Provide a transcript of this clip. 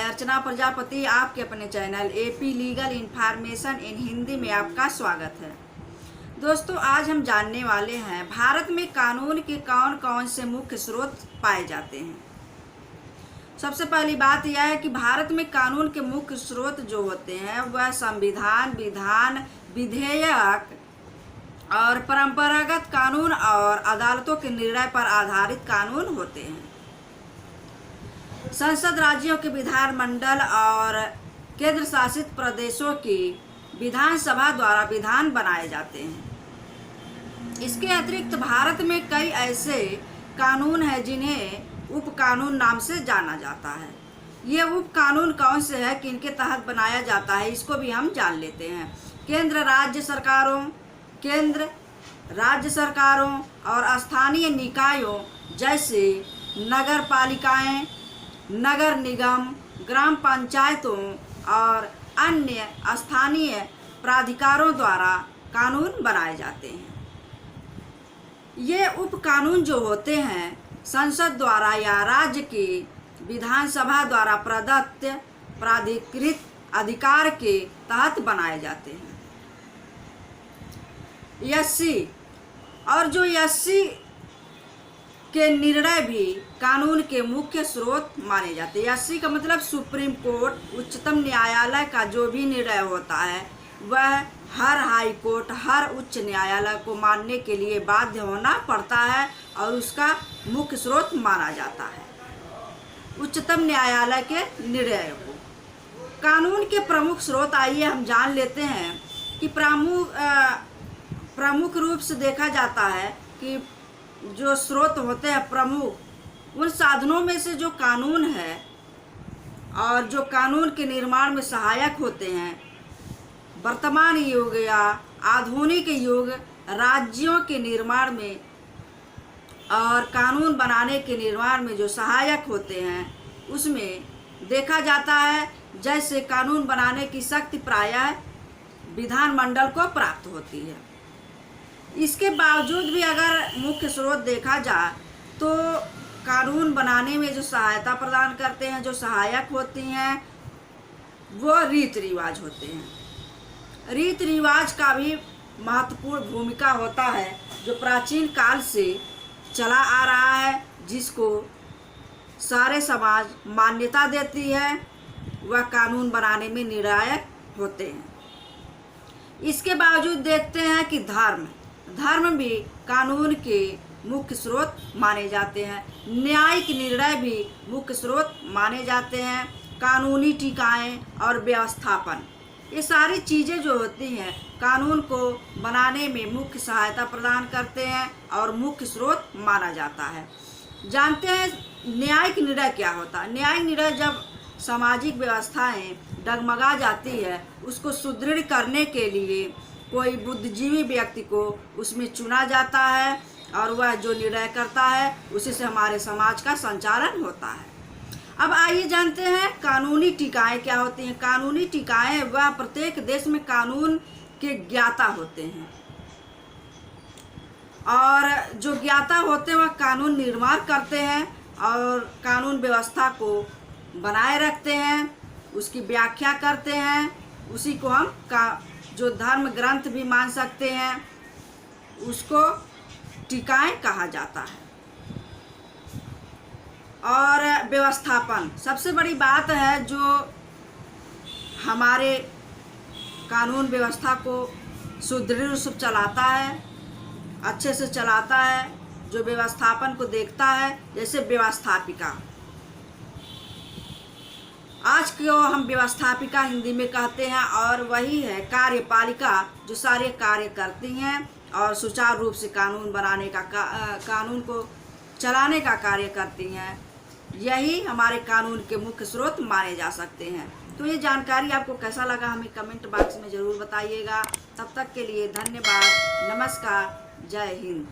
मैं अर्चना प्रजापति आपके अपने channel AP legal information in Hindi में आपका स्वागत है। दोस्तों, आज हम जानने वाले हैं भारत में कानून के कौन कौन से मुख्य स्रोत पाए जाते हैं। सबसे पहली बात यह है कि भारत में कानून के मुख्य स्रोत जो होते हैं वह संविधान, विधान, विधेयक और परंपरागत कानून और अदालतों के निर्णय पर आधारित कानून होते हैं। संसद राज्यों के विधानमंडल और केंद्र शासित प्रदेशों की विधानसभा द्वारा विधान बनाए जाते हैं। इसके अतिरिक्त भारत में कई ऐसे कानून हैं जिन्हें उप कानून नाम से जाना जाता है। ये उप कानून कौन से हैं, किनके तहत बनाया जाता है, इसको भी हम जान लेते हैं। केंद्र राज्य सरकारों और स्थानीय निकायों जैसे नगर पालिकाएं, नगर निगम, ग्राम पंचायतों और अन्य स्थानीय प्राधिकारों द्वारा कानून बनाए जाते हैं। ये उप कानून जो होते हैं संसद द्वारा या राज्य की विधानसभा द्वारा प्रदत्त प्राधिकृत अधिकार के तहत बनाए जाते हैं। एससी और जो एससी के निर्णय भी कानून के मुख्य स्रोत माने जाते हैं। एससी का मतलब सुप्रीम कोर्ट, उच्चतम न्यायालय का जो भी निर्णय होता है वह हर हाई कोर्ट, हर उच्च न्यायालय को मानने के लिए बाध्य होना पड़ता है और उसका मुख्य स्रोत माना जाता है उच्चतम न्यायालय के निर्णय को। कानून के प्रमुख स्रोत आइए हम जान लेते हैं कि प्रमुख रूप से देखा जाता है कि जो स्रोत होते हैं प्रमुख, उन साधनों में से जो कानून है और जो कानून के निर्माण में सहायक होते हैं, वर्तमान युग या आधुनिक युग राज्यों के निर्माण में और कानून बनाने के निर्माण में जो सहायक होते हैं उसमें देखा जाता है। जैसे कानून बनाने की शक्ति प्रायः विधानमंडल को प्राप्त होती है। इसके बावजूद भी अगर मुख्य स्रोत देखा जाए तो कानून बनाने में जो सहायता प्रदान करते हैं, जो सहायक होती हैं, वो रीति रिवाज होते हैं। रीति रिवाज का भी महत्वपूर्ण भूमिका होता है जो प्राचीन काल से चला आ रहा है, जिसको सारे समाज मान्यता देती है, वह कानून बनाने में निर्णायक होते हैं। इसके बावजूद देखते हैं कि धर्म भी कानून के मुख्य स्रोत माने जाते हैं। न्यायिक निर्णय भी मुख्य स्रोत माने जाते हैं। कानूनी टीकाएं और व्यवस्थापन, ये सारी चीज़ें जो होती हैं कानून को बनाने में मुख्य सहायता प्रदान करते हैं और मुख्य स्रोत माना जाता है। जानते हैं न्यायिक निर्णय क्या होता है। न्यायिक निर्णय जब सामाजिक व्यवस्थाएं डगमगा जाती है, उसको सुदृढ़ करने के लिए कोई बुद्धिजीवी व्यक्ति को उसमें चुना जाता है और वह जो निर्णय करता है उसी से हमारे समाज का संचालन होता है। अब आइए जानते हैं कानूनी टीकाएं क्या होती हैं। कानूनी टीकाएं वह प्रत्येक देश में कानून के ज्ञाता होते हैं और जो ज्ञाता होते हैं वह कानून निर्माण करते हैं और कानून व्यवस्था को बनाए रखते हैं, उसकी व्याख्या करते हैं। उसी को हम जो धर्म ग्रंथ भी मान सकते हैं, उसको टीकाएं कहा जाता है। और व्यवस्थापन सबसे बड़ी बात है जो हमारे कानून व्यवस्था को सुदृढ़ रूप से चलाता है, अच्छे से चलाता है, जो व्यवस्थापन को देखता है। जैसे व्यवस्थापिका, आज को हम व्यवस्थापिका हिंदी में कहते हैं, और वही है कार्यपालिका जो सारे कार्य करती हैं और सुचारू रूप से कानून बनाने का कानून को चलाने का कार्य करती हैं। यही हमारे कानून के मुख्य स्रोत माने जा सकते हैं। तो ये जानकारी आपको कैसा लगा हमें कमेंट बॉक्स में ज़रूर बताइएगा। तब तक के लिए धन्यवाद, नमस्कार, जय हिंद।